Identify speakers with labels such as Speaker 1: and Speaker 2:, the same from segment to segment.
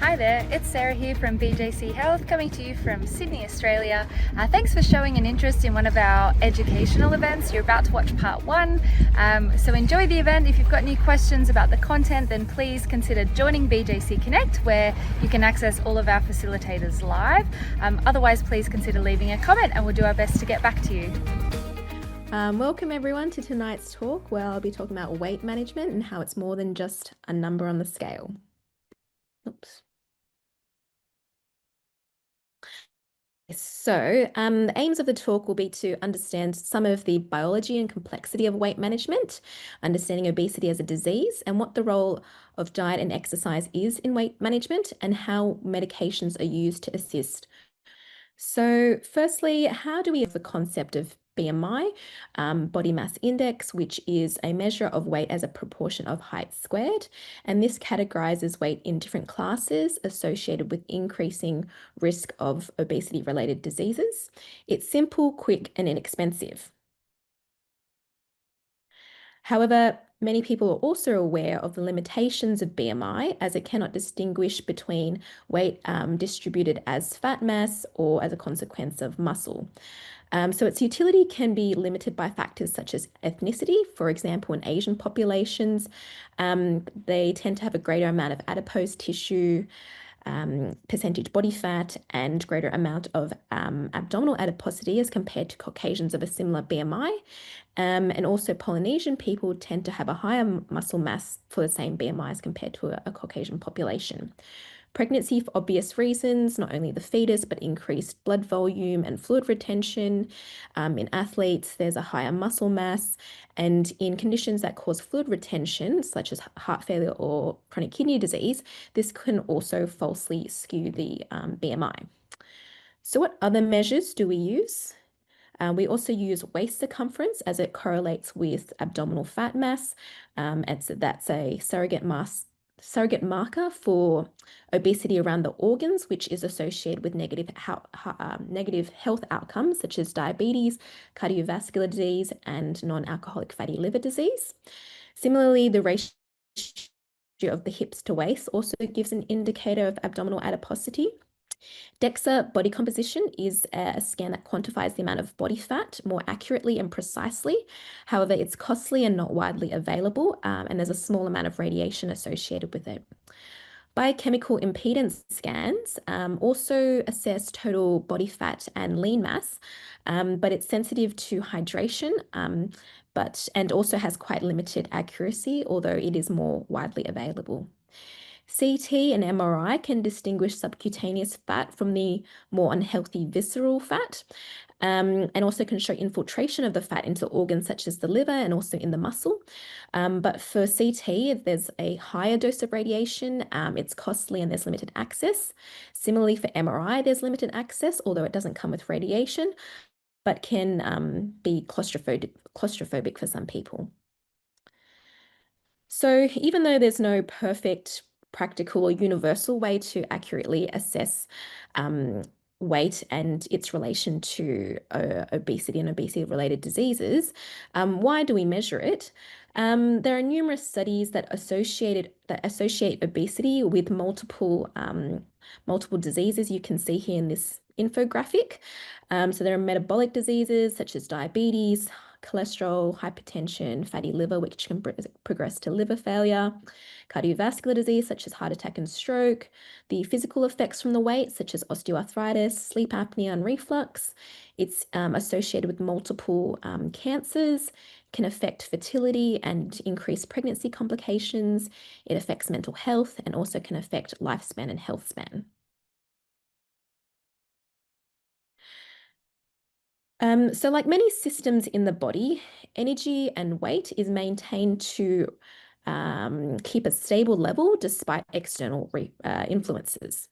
Speaker 1: Hi there, it's Sarah here from BJC Health, coming to you from Sydney, Australia. Thanks for showing an interest in one of our educational events. You're about to watch part one, so enjoy the event. If you've got any questions about the content, then please consider joining BJC Connect, where you can access all of our facilitators live. Otherwise, please consider leaving a comment and we'll do our best to get back to you.
Speaker 2: Welcome everyone to tonight's talk, where I'll be talking about weight management and how it's more than just a number on the scale. Oops. So the aims of the talk will be to understand some of the biology and complexity of weight management, understanding obesity as a disease, and what the role of diet and exercise is in weight management, and how medications are used to assist. So firstly, how do we have the concept of BMI, body mass index, which is a measure of weight as a proportion of height squared. And this categorizes weight in different classes associated with increasing risk of obesity-related diseases. It's simple, quick, and inexpensive. However, many people are also aware of the limitations of BMI, as it cannot distinguish between weight distributed as fat mass or as a consequence of muscle. So its utility can be limited by factors such as ethnicity. For example, in Asian populations, they tend to have a greater amount of adipose tissue, percentage body fat, and greater amount of abdominal adiposity as compared to Caucasians of a similar BMI. And also Polynesian people tend to have a higher muscle mass for the same BMI as compared to a Caucasian population. Pregnancy, for obvious reasons, not only the fetus, but increased blood volume and fluid retention. In athletes, there's a higher muscle mass. And in conditions that cause fluid retention, such as heart failure or chronic kidney disease, this can also falsely skew the BMI. So what other measures do we use? We also use waist circumference, as it correlates with abdominal fat mass. That's a surrogate marker for obesity around the organs, which is associated with negative health outcomes such as diabetes, cardiovascular disease, and non-alcoholic fatty liver disease. Similarly, the ratio of the hips to waist also gives an indicator of abdominal adiposity. DEXA body composition is a scan that quantifies the amount of body fat more accurately and precisely. However, it's costly and not widely available, and there's a small amount of radiation associated with it. Biochemical impedance scans also assess total body fat and lean mass, but it's sensitive to hydration, and also has quite limited accuracy, although it is more widely available. CT and MRI can distinguish subcutaneous fat from the more unhealthy visceral fat, and also can show infiltration of the fat into organs such as the liver and also in the muscle. But for CT, there's a higher dose of radiation, it's costly and there's limited access. Similarly, for MRI, there's limited access, although it doesn't come with radiation, but can be claustrophobic for some people. So even though there's no perfect, practical, or universal way to accurately assess weight and its relation to obesity and obesity-related diseases, why do we measure it? There are numerous studies that associate obesity with multiple diseases. You can see here in this infographic. So there are metabolic diseases such as diabetes, cholesterol, hypertension, fatty liver, which can progress to liver failure, cardiovascular disease such as heart attack and stroke, the physical effects from the weight such as osteoarthritis, sleep apnea, and reflux. It's associated with multiple cancers, can affect fertility and increase pregnancy complications. It affects mental health and also can affect lifespan and health span. So like many systems in the body, energy and weight is maintained to keep a stable level despite external influences.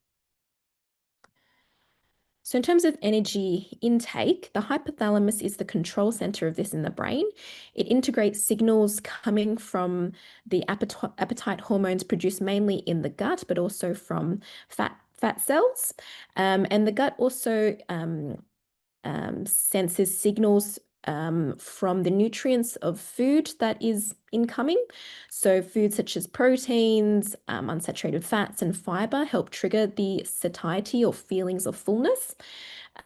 Speaker 2: So in terms of energy intake, the hypothalamus is the control center of this in the brain. It integrates signals coming from the appetite hormones produced mainly in the gut, but also from fat cells. And the gut also senses signals from the nutrients of food that is incoming. So foods such as proteins, unsaturated fats, and fiber help trigger the satiety or feelings of fullness.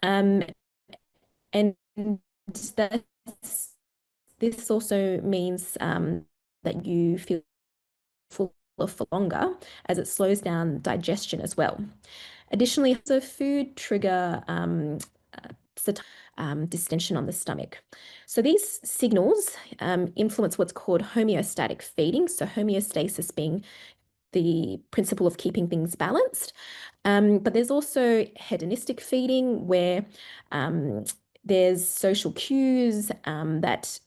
Speaker 2: And that this also means that you feel fuller for longer, as it slows down digestion as well. Additionally, so food trigger distension on the stomach. So these signals influence what's called homeostatic feeding. So homeostasis being the principle of keeping things balanced. But there's also hedonistic feeding, where there's social cues that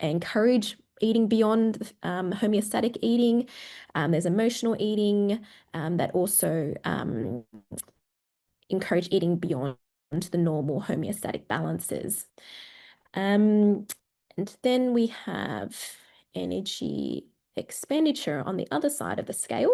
Speaker 2: encourage eating beyond homeostatic eating. There's emotional eating that also encourage eating beyond the normal homeostatic balances. And then we have energy expenditure on the other side of the scale.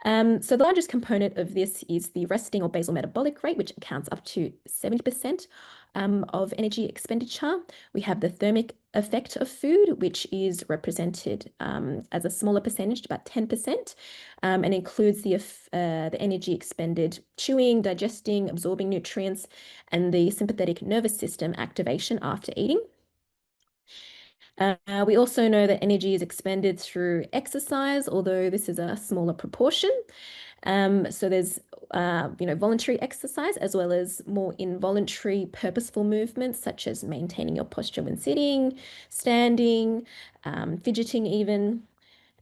Speaker 2: So the largest component of this is the resting or basal metabolic rate, which accounts up to 70% of energy expenditure. We have the thermic effect of food, which is represented as a smaller percentage, about 10%, and includes the energy expended chewing, digesting, absorbing nutrients, and the sympathetic nervous system activation after eating. We also know that energy is expended through exercise, although this is a smaller proportion. So there's voluntary exercise, as well as more involuntary purposeful movements, such as maintaining your posture when sitting, standing, fidgeting even.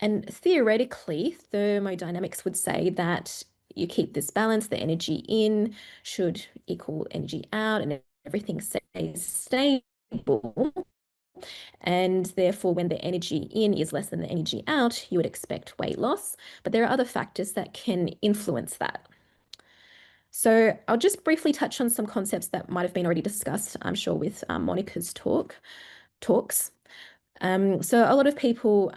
Speaker 2: And theoretically, thermodynamics would say that you keep this balance, the energy in should equal energy out, and everything stays stable. And therefore, when the energy in is less than the energy out, you would expect weight loss. But there are other factors that can influence that. So I'll just briefly touch on some concepts that might have been already discussed, I'm sure, with Monica's talks. So a lot of people,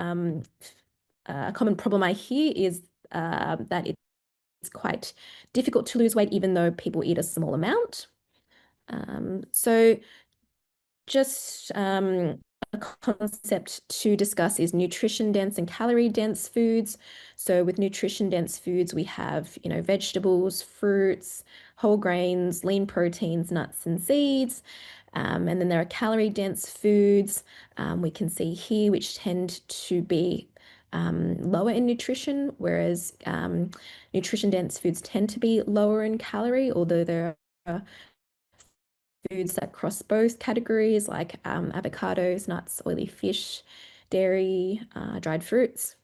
Speaker 2: a common problem I hear is that it's quite difficult to lose weight, even though people eat a small amount. So just a concept to discuss is nutrition-dense and calorie-dense foods. So with nutrition-dense foods, we have, vegetables, fruits, whole grains, lean proteins, nuts and seeds. And then there are calorie-dense foods we can see here, which tend to be lower in nutrition, whereas nutrition-dense foods tend to be lower in calorie, although there are foods that cross both categories, like avocados, nuts, oily fish, dairy, dried fruits.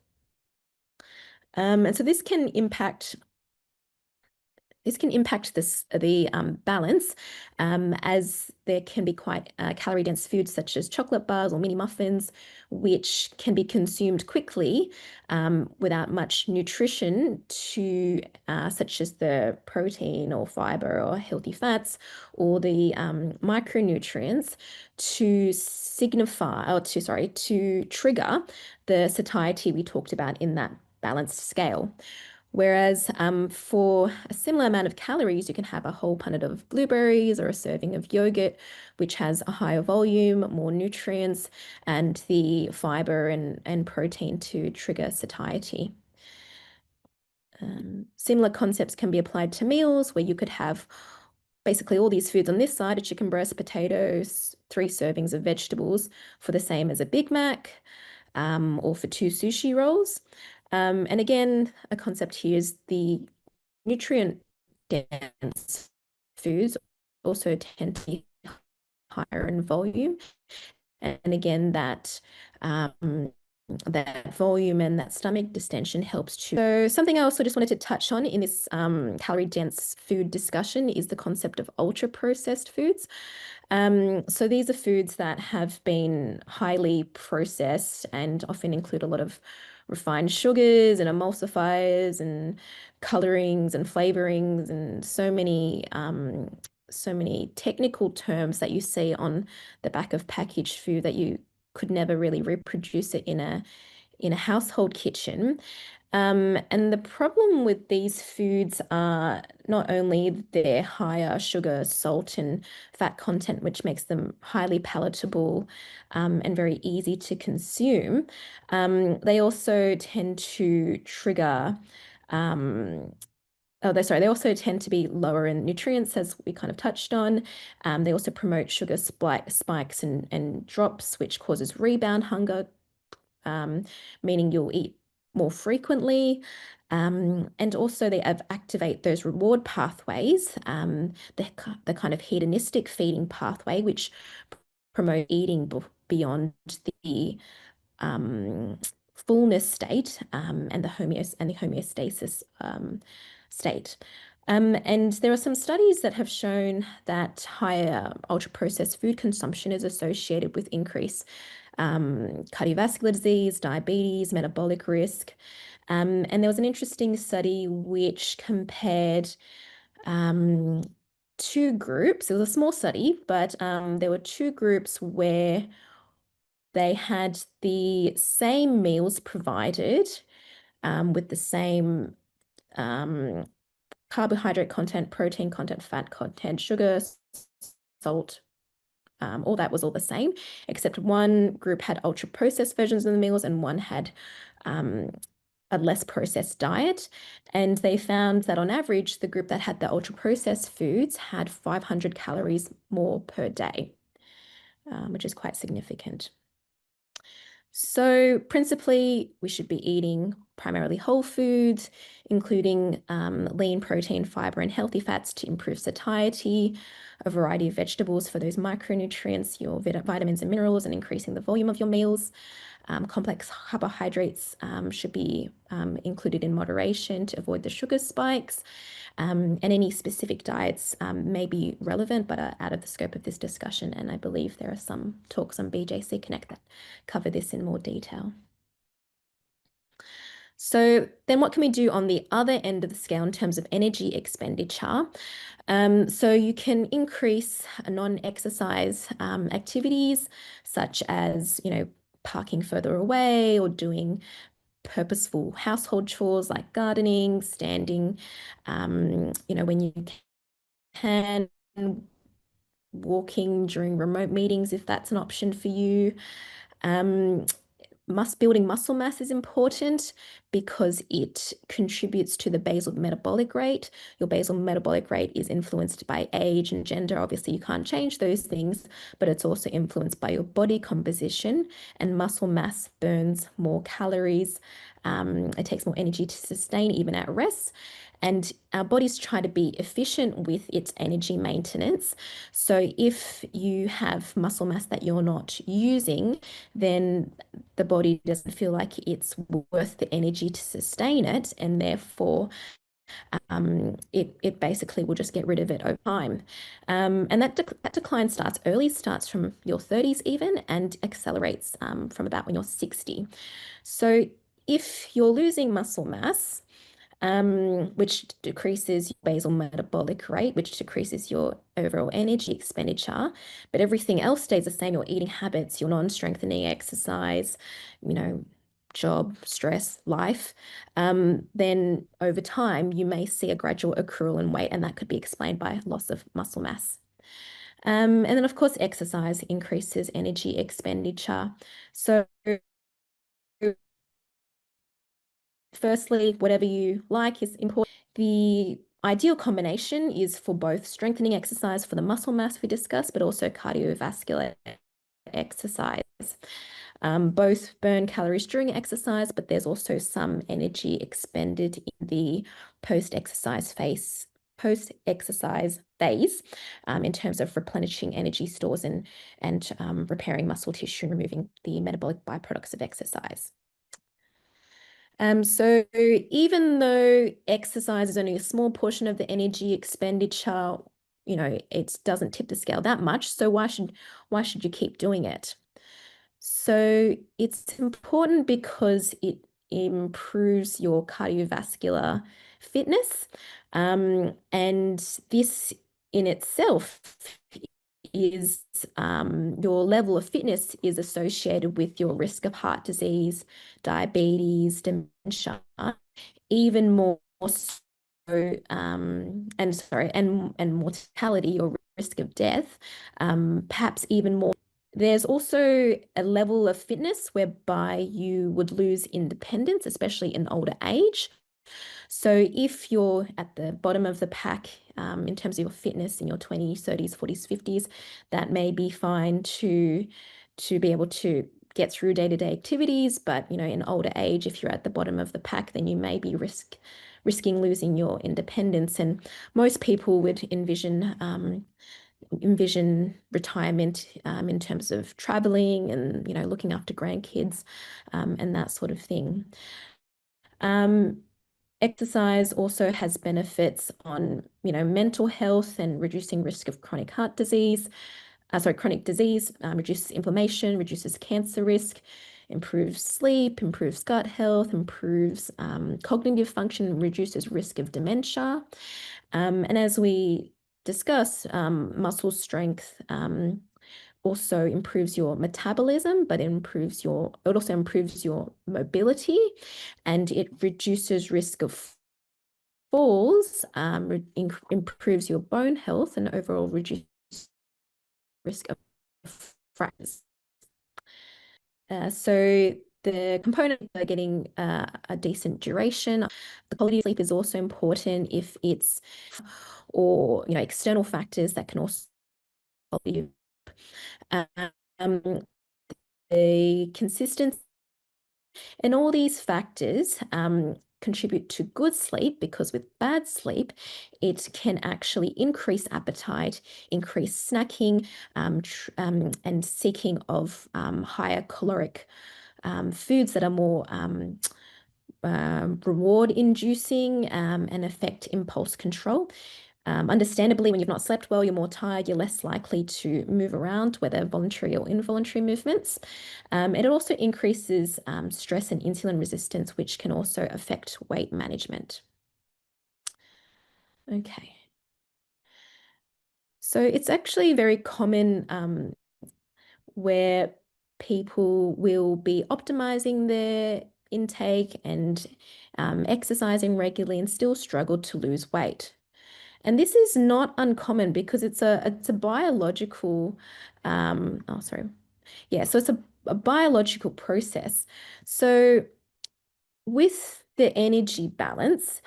Speaker 2: And so this can impact the balance, as there can be quite calorie-dense foods such as chocolate bars or mini muffins, which can be consumed quickly without much nutrition such as the protein or fiber or healthy fats or the micronutrients to trigger the satiety we talked about in that balanced scale. Whereas for a similar amount of calories, you can have a whole punnet of blueberries or a serving of yogurt, which has a higher volume, more nutrients, and the fiber and protein to trigger satiety. Similar concepts can be applied to meals, where you could have basically all these foods on this side: a chicken breast, potatoes, 3 servings of vegetables for the same as a Big Mac, or for 2 sushi rolls. And again, a concept here is the nutrient-dense foods also tend to be higher in volume. And again, that volume and that stomach distension helps to. So something I also just wanted to touch on in this calorie-dense food discussion is the concept of ultra-processed foods. So these are foods that have been highly processed and often include a lot of refined sugars and emulsifiers and colorings and flavorings and so many technical terms that you see on the back of packaged food that you could never really reproduce it in a household kitchen. And the problem with these foods are not only their higher sugar, salt, and fat content, which makes them highly palatable and very easy to consume, they also tend to trigger. They also tend to be lower in nutrients, as we kind of touched on. They also promote sugar spikes and drops, which causes rebound hunger, meaning you'll eat more frequently. And also they activate those reward pathways, the kind of hedonistic feeding pathway, which promote eating beyond the fullness state and the homeostasis state. And there are some studies that have shown that higher ultra-processed food consumption is associated with increased cardiovascular disease, diabetes, metabolic risk. And there was an interesting study which compared two groups. It was a small study, but there were two groups where they had the same meals provided with the same carbohydrate content, protein content, fat content, sugar, salt, all that was all the same, except one group had ultra processed versions of the meals and one had a less processed diet. And they found that on average, the group that had the ultra processed foods had 500 calories more per day, which is quite significant. So principally, we should be eating primarily whole foods, including lean protein, fiber, and healthy fats to improve satiety, a variety of vegetables for those micronutrients, your vitamins and minerals, and increasing the volume of your meals. Complex carbohydrates should be included in moderation to avoid the sugar spikes. And any specific diets may be relevant, but are out of the scope of this discussion. And I believe there are some talks on BJC Connect that cover this in more detail. So then what can we do on the other end of the scale in terms of energy expenditure? So you can increase non-exercise activities such as, parking further away or doing purposeful household chores like gardening, standing, when you can, walking during remote meetings if that's an option for you. Building muscle mass is important because it contributes to the basal metabolic rate. Your basal metabolic rate is influenced by age and gender. Obviously, you can't change those things, but it's also influenced by your body composition, and muscle mass burns more calories. It takes more energy to sustain even at rest. And our bodies try to be efficient with its energy maintenance. So if you have muscle mass that you're not using, then the body doesn't feel like it's worth the energy to sustain it, and therefore it basically will just get rid of it over time. And that decline starts early, starts from your 30s even, and accelerates from about when you're 60. So if you're losing muscle mass, which decreases your basal metabolic rate, which decreases your overall energy expenditure, but everything else stays the same, your eating habits, your non-strengthening exercise, job, stress, life, then over time you may see a gradual accrual in weight, and that could be explained by loss of muscle mass. And then, of course, exercise increases energy expenditure. So firstly, whatever you like is important. The ideal combination is for both strengthening exercise for the muscle mass we discussed, but also cardiovascular exercise. Both burn calories during exercise, but there's also some energy expended in the post-exercise phase in terms of replenishing energy stores and repairing muscle tissue and removing the metabolic byproducts of exercise. So even though exercise is only a small portion of the energy expenditure, it doesn't tip the scale that much. So why should you keep doing it? So it's important because it improves your cardiovascular fitness. And this in itself is your level of fitness is associated with your risk of heart disease, diabetes, dementia, even more so, and mortality or risk of death, perhaps even more. There's also a level of fitness whereby you would lose independence, especially in older age. So if you're at the bottom of the pack in terms of your fitness in your 20s, 30s, 40s, 50s, that may be fine to be able to get through day-to-day activities. But, in older age, if you're at the bottom of the pack, then you may be risking losing your independence. And most people would envision retirement in terms of traveling and, looking after grandkids and that sort of thing. Exercise also has benefits on, mental health and reducing risk of chronic disease, reduces inflammation, reduces cancer risk, improves sleep, improves gut health, improves cognitive function, reduces risk of dementia. And as we discuss, muscle strength also improves your metabolism, but it also improves your mobility, and it reduces risk of falls, improves your bone health, and overall reduces risk of fractures. So the component of getting a decent duration, the quality of sleep is also important if it's, or external factors that can also help you. The consistency and all these factors contribute to good sleep, because with bad sleep, it can actually increase appetite, increase snacking, and seeking of higher caloric foods that are more reward inducing and affect impulse control. Understandably, when you've not slept well, you're more tired, you're less likely to move around, whether voluntary or involuntary movements. And it also increases stress and insulin resistance, which can also affect weight management. Okay. So it's actually very common where people will be optimizing their intake and exercising regularly and still struggle to lose weight. And this is not uncommon because it's a biological, so it's a biological process. So with the energy balance,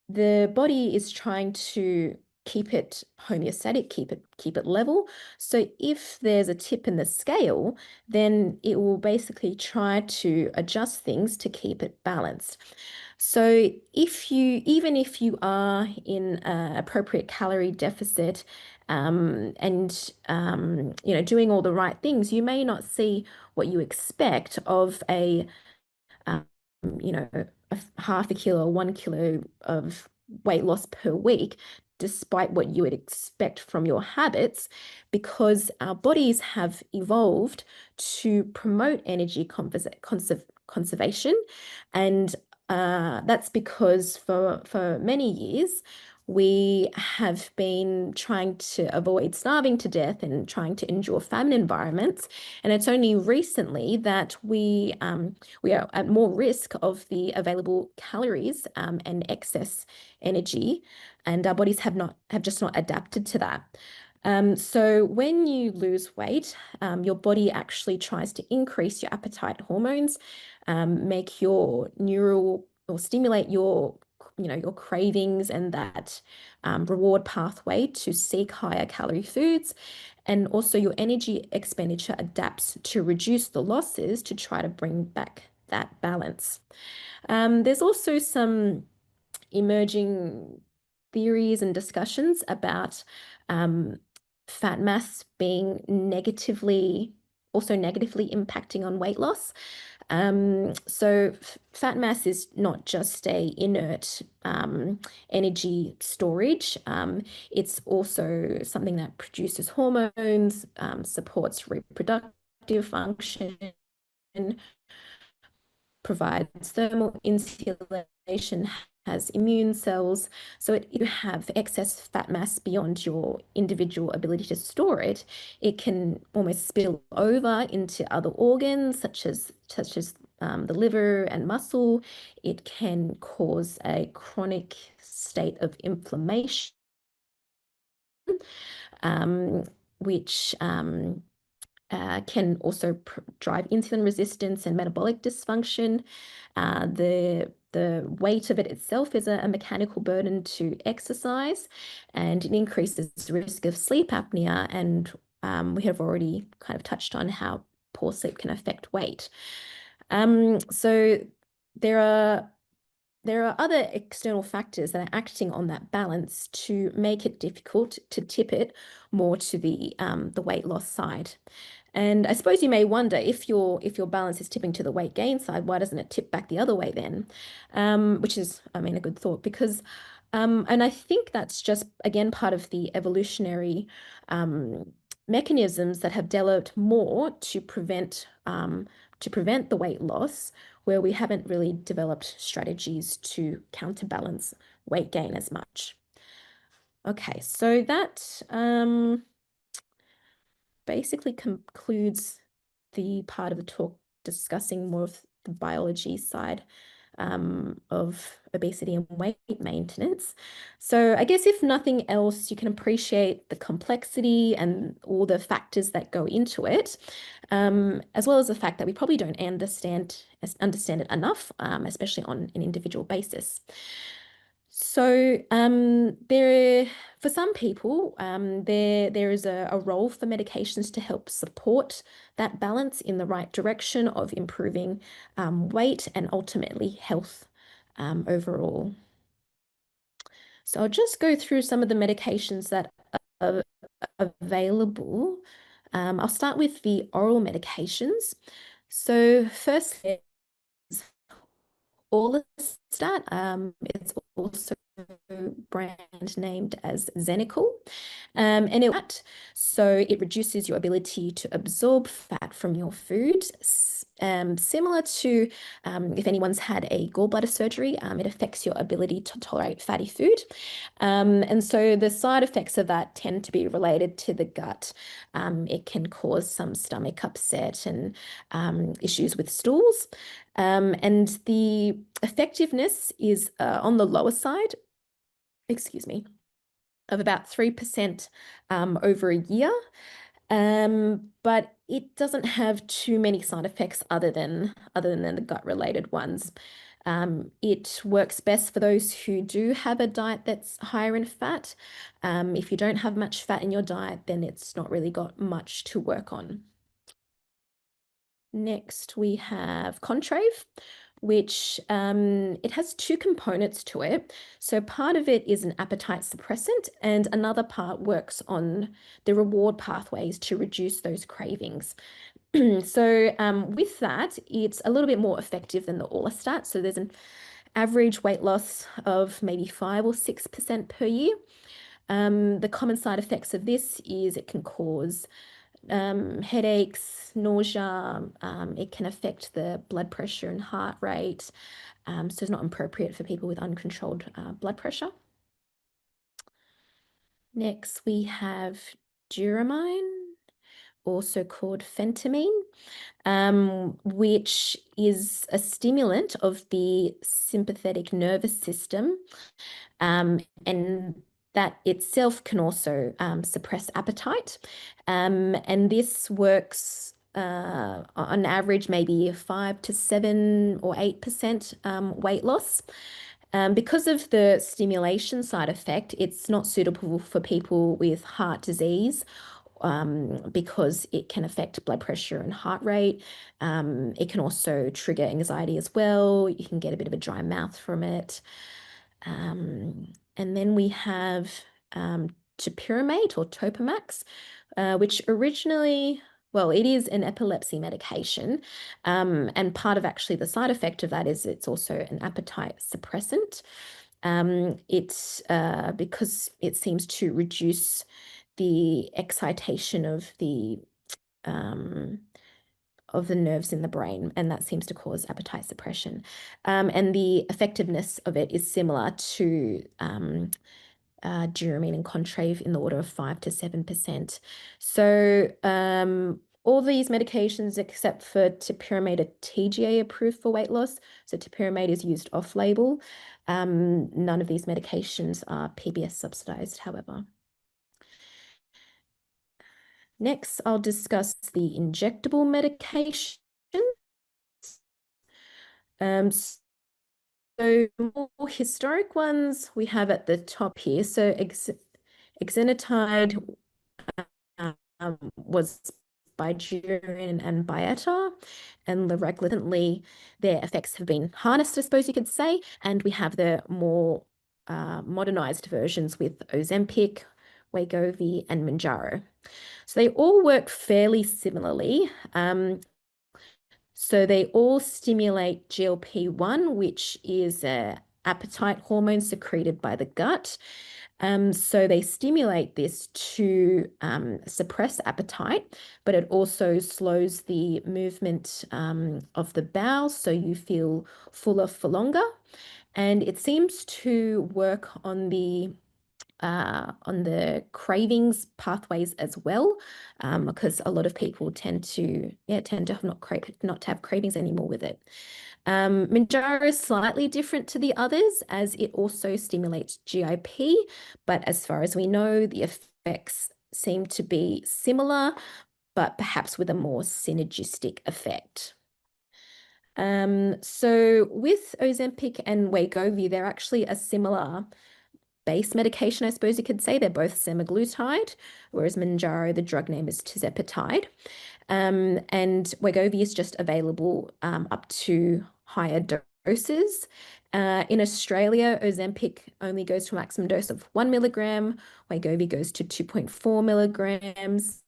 Speaker 2: the body is trying to keep it homeostatic, keep it level. So if there's a tip in the scale, then it will basically try to adjust things to keep it balanced. So even if you are in an appropriate calorie deficit, and doing all the right things, you may not see what you expect of a half a kilo, 1 kilo of weight loss per week, despite what you would expect from your habits, because our bodies have evolved to promote energy conservation. And that's because for many years, we have been trying to avoid starving to death and trying to endure famine environments. And it's only recently that we are at more risk of the available calories and excess energy, and our bodies have just not adapted to that. So when you lose weight, your body actually tries to increase your appetite hormones, make your neural or stimulate your cravings and that reward pathway to seek higher calorie foods. And also your energy expenditure adapts to reduce the losses to try to bring back that balance. There's also some emerging theories and discussions about fat mass being negatively impacting on weight loss. So fat mass is not just a inert energy storage. It's also something that produces hormones, supports reproductive function, provides thermal insulation, has immune cells. So if you have excess fat mass beyond your individual ability to store it, it can almost spill over into other organs, such as the liver and muscle. It can cause a chronic state of inflammation, um, which can also drive insulin resistance and metabolic dysfunction. The weight of it itself is a mechanical burden to exercise, and it increases the risk of sleep apnea. And we have already kind of touched on how poor sleep can affect weight. So there are other external factors that are acting on that balance to make it difficult to tip it more to the weight loss side. And I suppose you may wonder, if your balance is tipping to the weight gain side, why doesn't it tip back the other way then? Which is, I mean, a good thought, because and I think that's just, again, part of the evolutionary mechanisms that have developed more to prevent the weight loss, where we haven't really developed strategies to counterbalance weight gain as much. Okay, so that basically concludes the part of the talk discussing more of the biology side of obesity and weight maintenance. So I guess, if nothing else, you can appreciate the complexity and all the factors that go into it, as well as the fact that we probably don't understand it enough, especially on an individual basis. So for some people, there is a role for medications to help support that balance in the right direction of improving weight and ultimately health overall. So I'll just go through some of the medications that are available. I'll start with the oral medications. So first, Orlistat. It's also brand named as Xenical, so it reduces your ability to absorb fat from your food. Similar to if anyone's had a gallbladder surgery, it affects your ability to tolerate fatty food. And so the side effects of that tend to be related to the gut. It can cause some stomach upset and issues with stools. And the effectiveness is on the lower side, of about 3% over a year. But it doesn't have too many side effects other than the gut-related ones. It works best for those who do have a diet that's higher in fat. If you don't have much fat in your diet, then it's not really got much to work on. Next, we have Contrave, which it has two components to it. So part of it is an appetite suppressant, and another part works on the reward pathways to reduce those cravings. So with that, it's a little bit more effective than the Orlistat. So there's an average weight loss of maybe 5 or 6% per year. The common side effects of this is it can cause headaches, nausea. It can affect the blood pressure and heart rate. So it's not appropriate for people with uncontrolled blood pressure. Next, we have Duromine, also called phentermine, which is a stimulant of the sympathetic nervous system, and that itself can also suppress appetite. And this works on average maybe 5 to 7 or 8% weight loss. Because of the stimulation side effect, it's not suitable for people with heart disease, because it can affect blood pressure and heart rate. It can also trigger anxiety as well. You can get a bit of a dry mouth from it. And then we have topiramate or Topamax, which originally, well, it is an epilepsy medication. And part of actually the side effect of that is it's also an appetite suppressant. It's because it seems to reduce the excitation of the of the nerves in the brain, and that seems to cause appetite suppression. And the effectiveness of it is similar to Duromine and Contrave in the order of 5 to 7%. So all these medications except for topiramate are TGA approved for weight loss. So topiramate is used off-label. None of these medications are PBS subsidized, however. Next, I'll discuss the injectable medication. So more historic ones we have at the top here. So exenatide was by Duromine and Byetta, and liraglutide, their effects have been harnessed, I suppose you could say, and we have the more modernized versions with Ozempic, Wegovy, and Mounjaro. So they all work fairly similarly. So they all stimulate GLP-1, which is an appetite hormone secreted by the gut. So they stimulate this to suppress appetite, but it also slows the movement of the bowel, so you feel fuller for longer. And it seems to work on the cravings pathways as well, because a lot of people tend to have not to have cravings anymore with it. Mounjaro is slightly different to the others as it also stimulates GIP, but as far as we know, the effects seem to be similar, but perhaps with a more synergistic effect. So with Ozempic and Wegovy, they're actually a similar base medication, I suppose you could say. They're both semaglutide, whereas Mounjaro, the drug name is tirzepatide. And Wegovy is just available up to higher doses. In Australia, Ozempic only goes to a maximum dose of 1 milligram. Wegovy goes to 2.4 milligrams.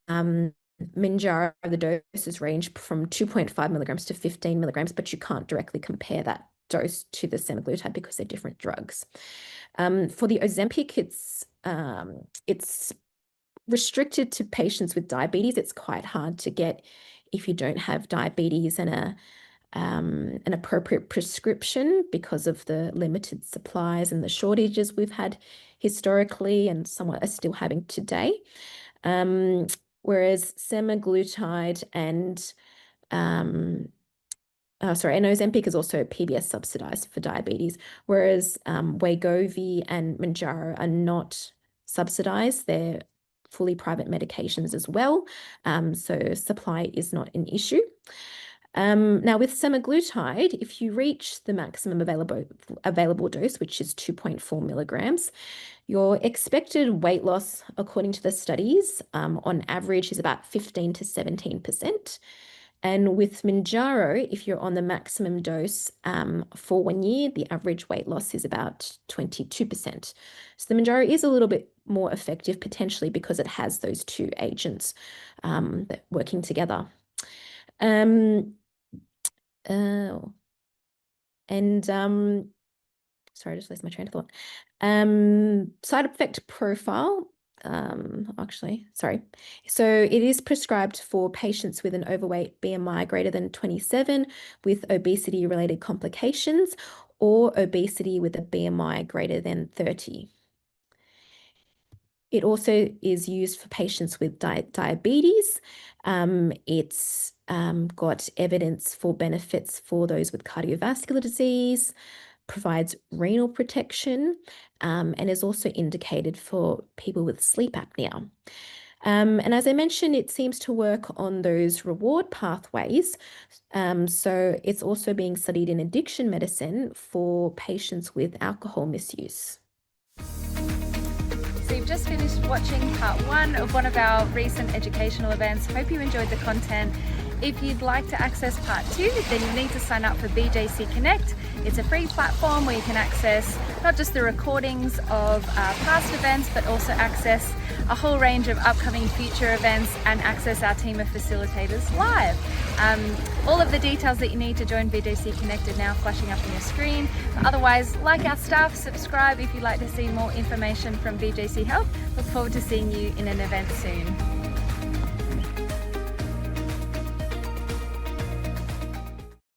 Speaker 2: Mounjaro, the doses range from 2.5 milligrams to 15 milligrams, but you can't directly compare that dose to the semaglutide because they're different drugs. For the Ozempic, it's restricted to patients with diabetes. It's quite hard to get if you don't have diabetes and an appropriate prescription because of the limited supplies and the shortages we've had historically and somewhat are still having today. Whereas semaglutide and Ozempic is also PBS subsidized for diabetes, whereas Wegovy and Mounjaro are not subsidized. They're fully private medications as well, so supply is not an issue. Now with semaglutide, if you reach the maximum available dose, which is 2.4 milligrams, your expected weight loss, according to the studies, on average is about 15 to 17%. And with Mounjaro, if you're on the maximum dose for 1 year, the average weight loss is about 22%. So the Mounjaro is a little bit more effective potentially because it has those two agents that working together. Sorry, I just lost my train of thought. Side effect profile. So it is prescribed for patients with an overweight BMI greater than 27 with obesity-related complications or obesity with a BMI greater than 30. It also is used for patients with diabetes. It's got evidence for benefits for those with cardiovascular disease, provides renal protection, and is also indicated for people with sleep apnea. And as I mentioned, it seems to work on those reward pathways. So it's also being studied in addiction medicine for patients with alcohol misuse.
Speaker 1: So you've just finished watching part 1 of one of our recent educational events. Hope you enjoyed the content. If you'd like to access part 2, then you need to sign up for BJC Connect. It's a free platform where you can access not just the recordings of past events, but also access a whole range of upcoming future events and access our team of facilitators live. All of the details that you need to join BJC Connect are now flashing up on your screen. But otherwise, like our staff, subscribe if you'd like to see more information from BJC Health. Look forward to seeing you in an event soon.